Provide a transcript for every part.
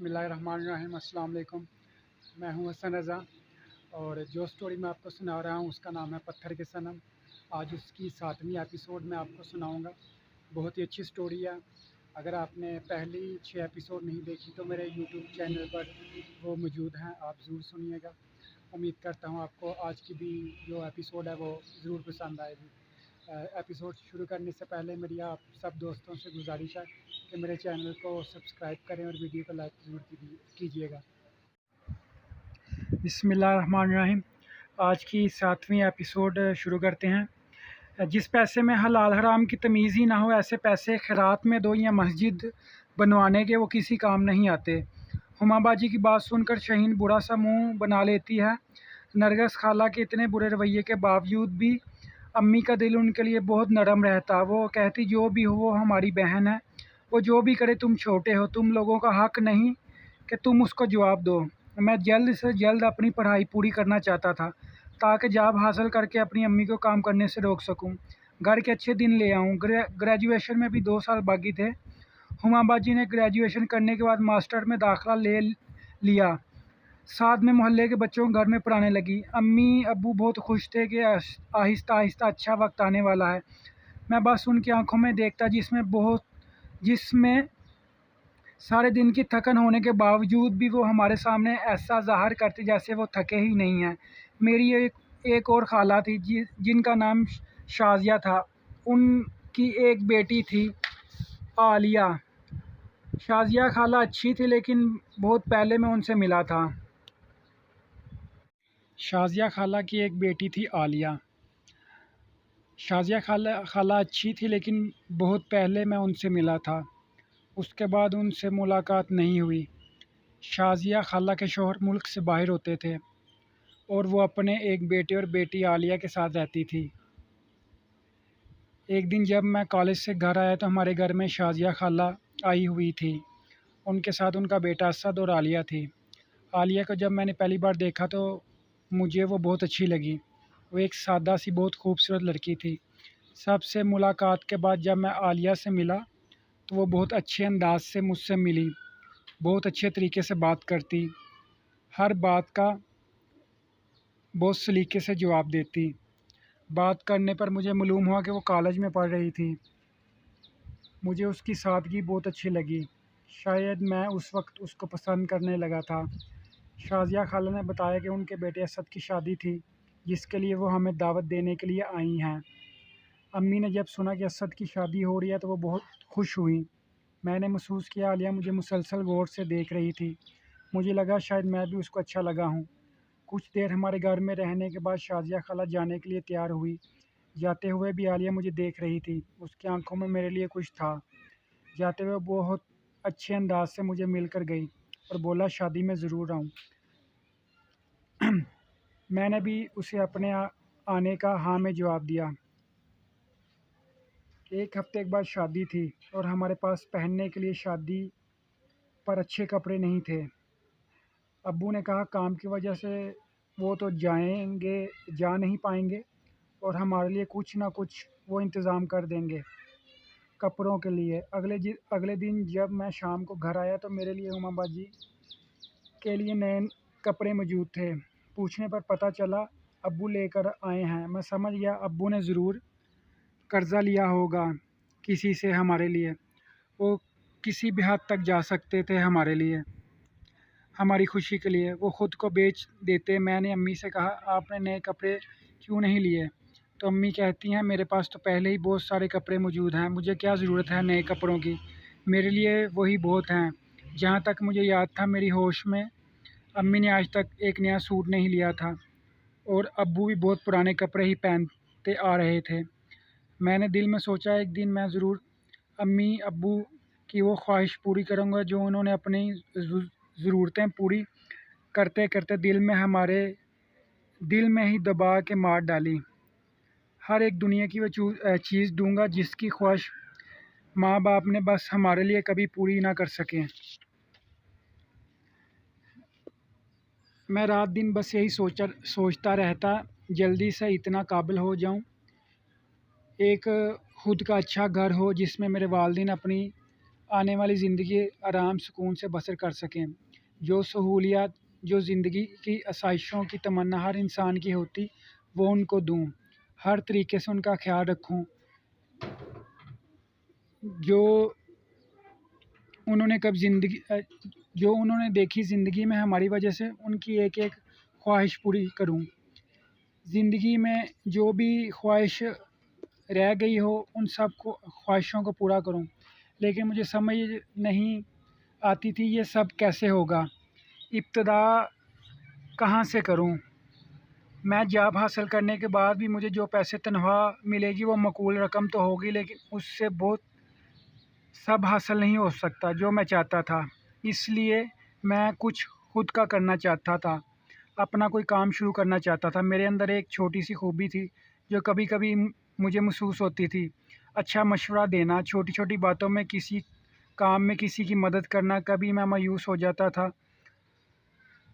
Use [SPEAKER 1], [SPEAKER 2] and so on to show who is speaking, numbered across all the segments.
[SPEAKER 1] बिस्मिल्लाहिर्रहमानिर्रहीम। अस्सलाम वालेकुम। मैं हूं हसन रज़ा और जो स्टोरी मैं आपको सुना रहा हूं उसका नाम है पत्थर के सनम। आज उसकी 7वीं एपिसोड मैं आपको सुनाऊंगा। बहुत ही अच्छी स्टोरी है। अगर आपने पहली 6 एपिसोड नहीं देखी तो मेरे यूट्यूब चैनल पर वो मौजूद हैं, आप ज़रूर सुनिएगा। उम्मीद करता हूं आपको आज की भी जो एपिसोड है वो ज़रूर पसंद आएगी। एपिसोड शुरू करने से पहले मेरी आप सब दोस्तों से गुजारिश है कि मेरे चैनल को सब्सक्राइब करें और वीडियो को लाइक ज़रूर कीजिएगा। बिस्मिल्लाहिर्रहमानिर्रहीम। आज की 7वीं एपिसोड शुरू करते हैं। जिस पैसे में हलाल हराम की तमीज़ ही ना हो, ऐसे पैसे खैरात में दो या मस्जिद बनवाने के वो किसी काम नहीं आते। हुमा बाजी की बात सुनकर शहीन बुरा सा मुंह बना लेती है। नरगस खाला के इतने बुरे रवैये के बावजूद भी अम्मी का दिल उनके लिए बहुत नरम रहता। वो कहती, जो भी हो वो हमारी बहन है, वो जो भी करे तुम छोटे हो, तुम लोगों का हक नहीं कि तुम उसको जवाब दो। मैं जल्द से जल्द अपनी पढ़ाई पूरी करना चाहता था ताकि जॉब हासिल करके अपनी अम्मी को काम करने से रोक सकूं, घर के अच्छे दिन ले आऊं। ग्रेजुएशन में भी 2 साल बाकी थे। हुमा बाजी ने ग्रेजुएशन करने के बाद मास्टर में दाखिला ले लिया। साथ में मोहल्ले के बच्चों को घर में पढ़ाने लगी। अम्मी अब्बू बहुत खुश थे कि आहिस्ता आहिस्ता अच्छा वक्त आने वाला है। मैं बस उनकी आंखों में देखता जिसमें सारे दिन की थकन होने के बावजूद भी वो हमारे सामने ऐसा ज़ाहिर करते जैसे वो थके ही नहीं हैं। मेरी एक और खाला थी जिनका नाम शाजिया था। उनकी एक बेटी थी, आलिया। शाजिया खाला अच्छी थी लेकिन बहुत पहले मैं उनसे मिला था। शाजिया खाला की एक बेटी थी, आलिया। शाजिया खाला अच्छी थी लेकिन बहुत पहले मैं उनसे मिला था। उसके बाद उनसे मुलाकात नहीं हुई। शाजिया खाला के शौहर मुल्क से बाहर होते थे और वो अपने एक बेटे और बेटी आलिया के साथ रहती थी। एक दिन जब मैं कॉलेज से घर आया तो हमारे घर में शाजिया खाला आई हुई थी। उनके साथ उनका बेटा असद और आलिया थी। आलिया को जब मैंने पहली बार देखा तो मुझे वो बहुत अच्छी लगी। वो एक सादा सी बहुत खूबसूरत लड़की थी। सबसे मुलाकात के बाद जब मैं आलिया से मिला तो वो बहुत अच्छे अंदाज से मुझसे मिली, बहुत अच्छे तरीके से बात करती, हर बात का बहुत सलीके से जवाब देती। बात करने पर मुझे मालूम हुआ कि वो कॉलेज में पढ़ रही थी। मुझे उसकी सादगी बहुत अच्छी लगी। शायद मैं उस वक्त उसको पसंद करने लगा था। शाजिया खाला ने बताया कि उनके बेटे असद की शादी थी जिसके लिए वो हमें दावत देने के लिए आई हैं। अम्मी ने जब सुना कि असद की शादी हो रही है तो वो बहुत खुश हुई। मैंने महसूस किया आलिया मुझे मुसलसल गौर से देख रही थी। मुझे लगा शायद मैं भी उसको अच्छा लगा हूँ। कुछ देर हमारे घर में रहने के बाद शाजिया खाला जाने के लिए तैयार हुई। जाते हुए भी आलिया मुझे देख रही थी। उसकी आंखों में मेरे लिए कुछ था। जाते हुए बहुत अच्छे अंदाज से मुझे मिलकर गई और बोला, शादी में ज़रूर आऊँ। मैंने भी उसे अपने आने का हाँ में जवाब दिया। एक हफ्ते के बाद शादी थी और हमारे पास पहनने के लिए शादी पर अच्छे कपड़े नहीं थे। अब्बू ने कहा काम की वजह से वो तो जा नहीं पाएंगे और हमारे लिए कुछ ना कुछ वो इंतज़ाम कर देंगे कपड़ों के लिए। अगले दिन जब मैं शाम को घर आया तो मेरे लिए हुमा बाजी के लिए नए कपड़े मौजूद थे। पूछने पर पता चला अब्बू लेकर आए हैं। मैं समझ गया अब्बू ने ज़रूर कर्ज़ा लिया होगा किसी से हमारे लिए। वो किसी भी हद तक जा सकते थे हमारे लिए, हमारी खुशी के लिए। वो ख़ुद को बेच देते। मैंने अम्मी से कहा, आपने नए कपड़े क्यों नहीं लिए? तो अम्मी कहती हैं, मेरे पास तो पहले ही बहुत सारे कपड़े मौजूद हैं, मुझे क्या ज़रूरत है नए कपड़ों की, मेरे लिए वही बहुत हैं। जहाँ तक मुझे याद था मेरी होश में अम्मी ने आज तक एक नया सूट नहीं लिया था और अब्बू भी बहुत पुराने कपड़े ही पहनते आ रहे थे। मैंने दिल में सोचा एक दिन मैं ज़रूर अम्मी अब्बू की वो ख्वाहिश पूरी करूँगा जो उन्होंने अपनी ज़रूरतें पूरी करते करते दिल में ही दबा के मार डाली। हर एक दुनिया की वो चीज़ दूंगा जिसकी ख्वाहिश माँ बाप ने बस हमारे लिए कभी पूरी ना कर सकें। मैं रात दिन बस यही सोचता रहता, जल्दी से इतना काबिल हो जाऊं, एक ख़ुद का अच्छा घर हो जिसमें मेरे वालिदैन अपनी आने वाली ज़िंदगी आराम सुकून से बसर कर सकें। जो सहूलियात जो ज़िंदगी की आसाइशों की तमन्ना हर इंसान की होती, वो उनको दूँ। हर तरीके से उनका ख्याल रखूँ। जो उन्होंने कब जो उन्होंने देखी ज़िंदगी में हमारी वजह से, उनकी एक-एक ख्वाहिश पूरी करूँ। ज़िंदगी में जो भी ख्वाहिश रह गई हो, उन सब को ख्वाहिशों को पूरा करूँ। लेकिन मुझे समझ नहीं आती थी ये सब कैसे होगा, इब्तिदा कहाँ से करूँ। मैं जॉब हासिल करने के बाद भी मुझे जो पैसे तनख्वाह मिलेगी वो माकूल रकम तो होगी, लेकिन उससे बहुत सब हासिल नहीं हो सकता जो मैं चाहता था। इसलिए मैं कुछ खुद का करना चाहता था, अपना कोई काम शुरू करना चाहता था। मेरे अंदर एक छोटी सी खूबी थी जो कभी-कभी मुझे महसूस होती थी। अच्छा मशवरा देना, छोटी-छोटी बातों में किसी काम में किसी की मदद करना। कभी मैं मायूस हो जाता था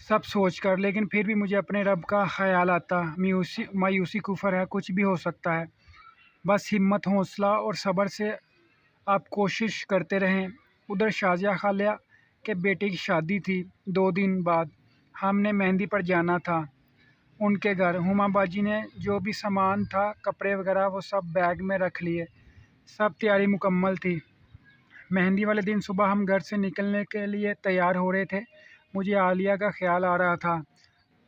[SPEAKER 1] सब सोचकर, लेकिन फिर भी मुझे अपने रब का ख़याल आता। मायूसी कुफ़र है, कुछ भी हो सकता है। बस हिम्मत, हौसला और सब्र से आप कोशिश करते रहें। उधर शाज़िया खाला के बेटे की शादी थी। 2 दिन बाद हमने मेहंदी पर जाना था उनके घर। हुमा बाजी ने जो भी सामान था, कपड़े वगैरह, वो सब बैग में रख लिए। सब तैयारी मुकम्मल थी। मेहंदी वाले दिन सुबह हम घर से निकलने के लिए तैयार हो रहे थे। मुझे आलिया का ख्याल आ रहा था,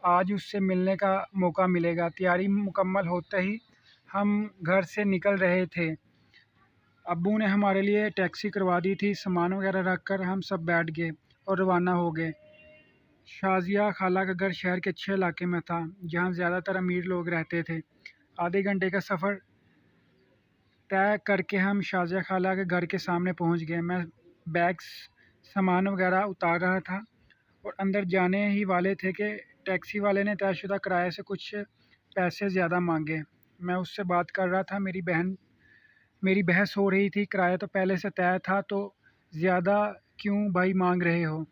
[SPEAKER 1] आज उससे मिलने का मौका मिलेगा। तैयारी मुकम्मल होते ही हम घर से निकल रहे थे। अब्बू ने हमारे लिए टैक्सी करवा दी थी। सामान वगैरह रख कर हम सब बैठ गए और रवाना हो गए। शाज़िया खाला का घर शहर के अच्छे इलाके में था, जहाँ ज़्यादातर अमीर लोग रहते थे। आधे घंटे का सफ़र तय करके हम शाज़िया खाला के घर के सामने पहुँच गए। मैं बैग्स सामान वगैरह उतार रहा था और अंदर जाने ही वाले थे कि टैक्सी वाले ने तयशुदा किराए से कुछ पैसे ज़्यादा मांगे। मैं उससे बात कर रहा था, मेरी बहस हो रही थी। किराया तो पहले से तय था, तो ज़्यादा क्यों भाई मांग रहे हो?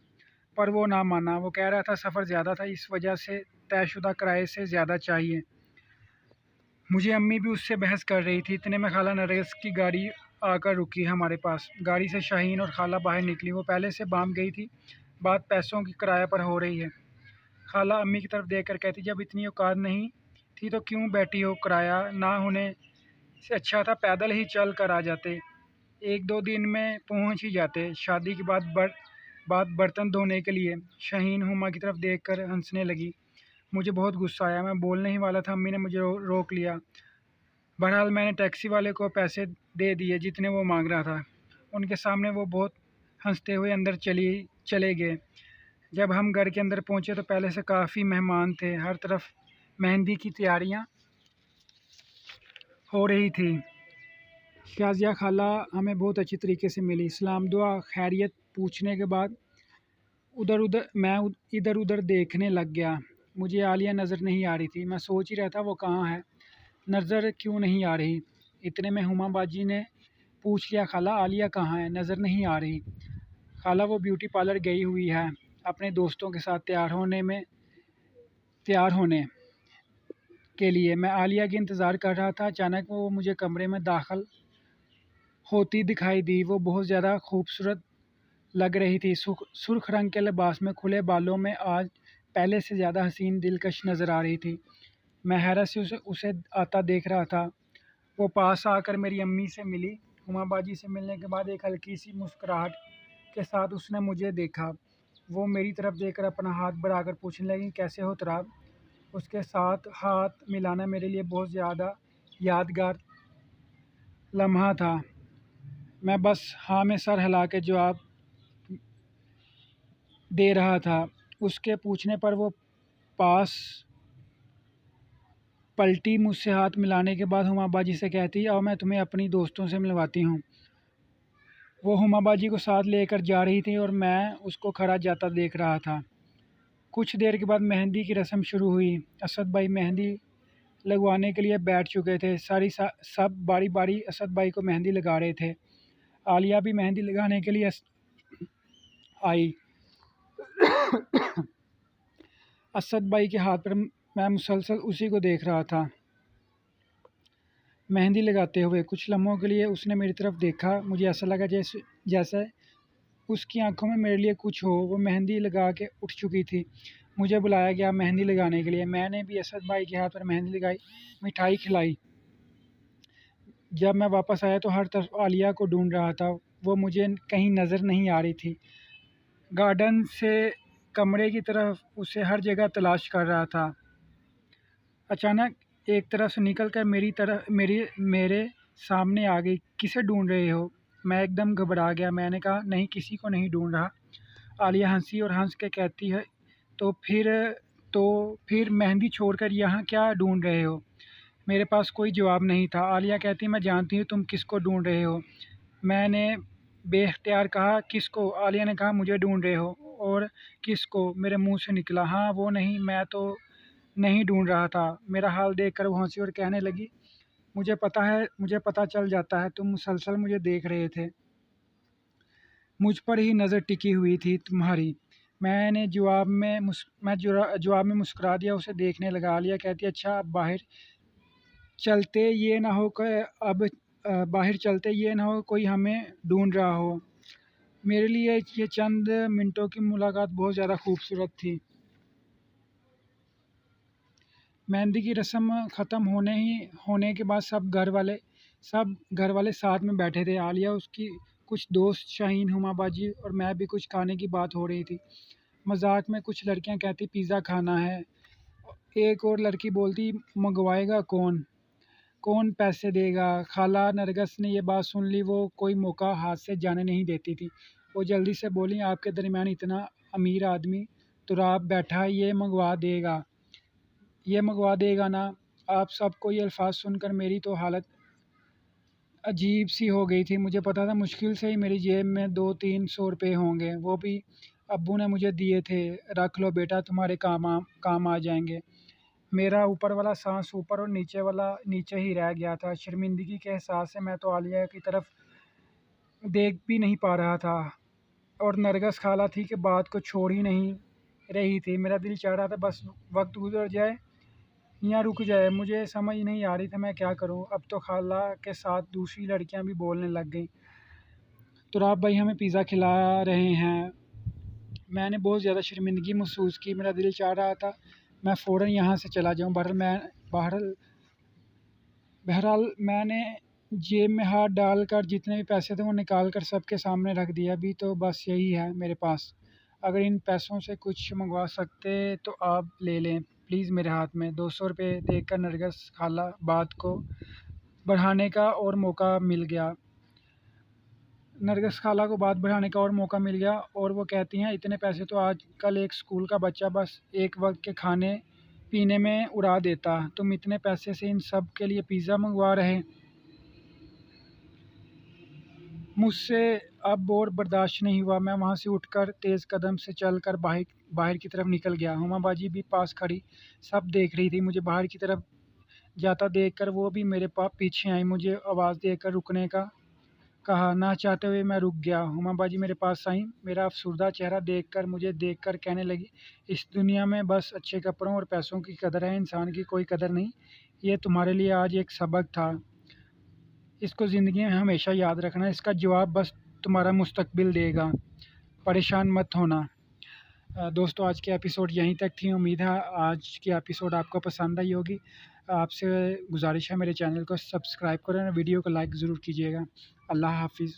[SPEAKER 1] पर वो ना माना। वो कह रहा था सफ़र ज़्यादा था, इस वजह से तयशुदा किराए से ज़्यादा चाहिए। मुझे अम्मी भी उससे बहस कर रही थी। इतने में खाला नरगिस की गाड़ी आकर रुकी हमारे पास। गाड़ी से शाहीन और खाला बाहर निकली। वो पहले से बाम गई थी, बात पैसों की किराए पर हो रही है। खाला अम्मी की तरफ देख कर कहती, जब इतनी औकात नहीं थी तो क्यों बैठी हो? किराया ना होने से अच्छा था पैदल ही चल कर आ जाते, 1-2 दिन में पहुंच ही जाते। शादी के बाद बात बर्तन धोने के लिए। शाहीन हुमा की तरफ देखकर हंसने लगी। मुझे बहुत गुस्सा आया। मैं बोलने ही वाला था, अम्मी ने मुझे रोक लिया। बहरहाल मैंने टैक्सी वाले को पैसे दे दिए जितने वो मांग रहा था। उनके सामने वो बहुत हंसते हुए अंदर चले गए। जब हम घर के अंदर पहुंचे तो पहले से काफ़ी मेहमान थे। हर तरफ मेहंदी की तैयारियां हो रही थी। शाज़िया खाला हमें बहुत अच्छी तरीके से मिली। सलाम दुआ खैरियत पूछने के बाद मैं इधर उधर देखने लग गया। मुझे आलिया नज़र नहीं आ रही थी। मैं सोच ही रहा था वो कहाँ है, नज़र क्यों नहीं आ रही। इतने में हुमा बाजी ने पूछ लिया, खाला आलिया कहाँ है? नज़र नहीं आ रही। खाला वो ब्यूटी पार्लर गई हुई है अपने दोस्तों के साथ तैयार होने के लिए। मैं आलिया की इंतज़ार कर रहा था। अचानक वो मुझे कमरे में दाखिल होती दिखाई दी। वो बहुत ज़्यादा खूबसूरत लग रही थी। सुर्ख रंग के लिबास में, खुले बालों में, आज पहले से ज़्यादा हसीन दिलकश नज़र आ रही थी। मैं हैरत से उसे आता देख रहा था। वो पास आकर मेरी अम्मी से मिली। हुमा बाजी से मिलने के बाद एक हल्की सी मुस्कुराहट के साथ उसने मुझे देखा। वो मेरी तरफ देखकर अपना हाथ बढ़ाकर पूछने लगी, कैसे हो तराब? उसके साथ हाथ मिलाना मेरे लिए बहुत ज़्यादा यादगार लम्हा था। मैं बस हाँ में सर हिला के जवाब दे रहा था। उसके पूछने पर वो पास पलटी। मुझसे हाथ मिलाने के बाद हुमा बाजी से कहती, आओ मैं तुम्हें अपनी दोस्तों से मिलवाती हूँ। वो हुमा बाजी को साथ लेकर जा रही थी और मैं उसको खड़ा जाता देख रहा था। कुछ देर के बाद मेहंदी की रस्म शुरू हुई। असद भाई मेहंदी लगवाने के लिए बैठ चुके थे। सब बारी बारी असद भाई को मेहंदी लगा रहे थे। आलिया भी मेहंदी लगाने के लिए आई। असद भाई के हाथ पर मैं मुसलसल उसी को देख रहा था मेहंदी लगाते हुए। कुछ लम्हों के लिए उसने मेरी तरफ देखा। मुझे ऐसा लगा जैसे उसकी आंखों में मेरे लिए कुछ हो। वो मेहंदी लगा के उठ चुकी थी। मुझे बुलाया गया मेहंदी लगाने के लिए। मैंने भी असद भाई के हाथ पर मेहंदी लगाई, मिठाई खिलाई। जब मैं वापस आया तो हर तरफ आलिया को ढूंढ रहा था। वो मुझे कहीं नज़र नहीं आ रही थी। गार्डन से कमरे की तरफ उसे हर जगह तलाश कर रहा था। अचानक एक तरफ से निकल कर मेरे सामने आ गई। किसे ढूंढ रहे हो? मैं एकदम घबरा गया। मैंने कहा, नहीं, किसी को नहीं ढूंढ रहा। आलिया हंसी और हंस के कहती है, तो फिर तो फिर मेहंदी छोड़कर यहाँ क्या ढूंढ रहे हो? मेरे पास कोई जवाब नहीं था। आलिया कहती, मैं जानती हूँ तुम किसको ढूंढ रहे हो। मैंने बेख्तियार कहा, किसको? आलिया ने कहा, मुझे ढूंढ रहे हो? और किसको? मेरे मुंह से निकला, हाँ वो नहीं, मैं तो नहीं ढूंढ रहा था। मेरा हाल देखकर वो हंसी और कहने लगी, मुझे पता है, मुझे पता चल जाता है, तुम मुसलसल मुझे देख रहे थे। मुझ पर ही नज़र टिकी हुई थी तुम्हारी। मैंने जवाब में मुस्कुरा दिया, उसे देखने लगा। आलिया कहती, अच्छा अब बाहर चलते ये ना हो कि बाहर चलते ये ना हो कोई हमें ढूंढ रहा हो। मेरे लिए ये चंद मिनटों की मुलाकात बहुत ज़्यादा खूबसूरत थी। मेहंदी की रस्म ख़त्म होने के बाद सब घर वाले साथ में बैठे थे। आलिया, उसकी कुछ दोस्त, शाहीन, हुमा बाजी और मैं भी। कुछ खाने की बात हो रही थी। मजाक में कुछ लड़कियां कहती, पिज़्ज़ा खाना है। एक और लड़की बोलती, मंगवाएगा कौन? कौन पैसे देगा? खाला नरगस ने ये बात सुन ली। वो कोई मौका हाथ से जाने नहीं देती थी। वो जल्दी से बोली, आपके दरमियान इतना अमीर आदमी तुराब बैठा है, ये मंगवा देगा ना? आप सबको ये अल्फाज सुनकर मेरी तो हालत अजीब सी हो गई थी। मुझे पता था मुश्किल से ही मेरी जेब में 200-300 रुपये होंगे। वो भी अब्बू ने मुझे दिए थे। रख लो बेटा, तुम्हारे काम आ जाएंगे। मेरा ऊपर वाला सांस ऊपर और नीचे वाला नीचे ही रह गया था। शर्मिंदगी के एहसास से मैं तो आलिया की तरफ देख भी नहीं पा रहा था। और नरगस खाला थी कि बात को छोड़ ही नहीं रही थी। मेरा दिल चाह रहा था बस वक्त गुजर जाए, यहाँ रुक जाए। मुझे समझ नहीं आ रही थी मैं क्या करूँ। अब तो खाला के साथ दूसरी लड़कियां भी बोलने लग गई, तुराब भाई हमें पिज़्ज़ा खिला रहे हैं। मैंने बहुत ज़्यादा शर्मिंदगी महसूस की। मेरा दिल चाह रहा था मैं फ़ौरन यहाँ से चला जाऊँ। बहरहाल बहरहाल मैंने जेब में हाथ डालकर जितने भी पैसे थे वो निकाल कर सबके सामने रख दिया। अभी तो बस यही है मेरे पास। अगर इन पैसों से कुछ मंगवा सकते तो आप ले लें प्लीज़। मेरे हाथ में 200 रुपये देकर नरगस खाला बात को बढ़ाने का और मौका मिल गया। नरगिस खाला को बात बढ़ाने का और मौका मिल गया और वो कहती हैं, इतने पैसे तो आजकल एक स्कूल का बच्चा बस एक वक्त के खाने पीने में उड़ा देता। तुम इतने पैसे से इन सब के लिए पिज़्ज़ा मंगवा रहे। मुझसे अब और बर्दाश्त नहीं हुआ। मैं वहाँ से उठकर तेज़ कदम से चलकर बाहर बाहर की तरफ निकल गया। हुमा बाजी भी पास खड़ी सब देख रही थी। मुझे बाहर की तरफ जाता देखकर वो भी मेरे पीछे आई। मुझे आवाज़ देकर रुकने का कहा। ना चाहते हुए मैं रुक गया। हुमा बाजी मेरे पास आई। मेरा अफसरदा चेहरा देखकर मुझे देखकर कहने लगी, इस दुनिया में बस अच्छे कपड़ों और पैसों की कदर है, इंसान की कोई कदर नहीं। ये तुम्हारे लिए आज एक सबक था। इसको ज़िंदगी में हमेशा याद रखना। इसका जवाब बस तुम्हारा मुस्तकबिल देगा। परेशान मत होना। दोस्तों, आज की एपिसोड यहीं तक थी। उम्मीद है आज की एपिसोड आपको पसंद आई होगी। आपसे गुजारिश है मेरे चैनल को सब्सक्राइब करें और वीडियो को लाइक ज़रूर कीजिएगा। अल्लाह हाफ़िज़।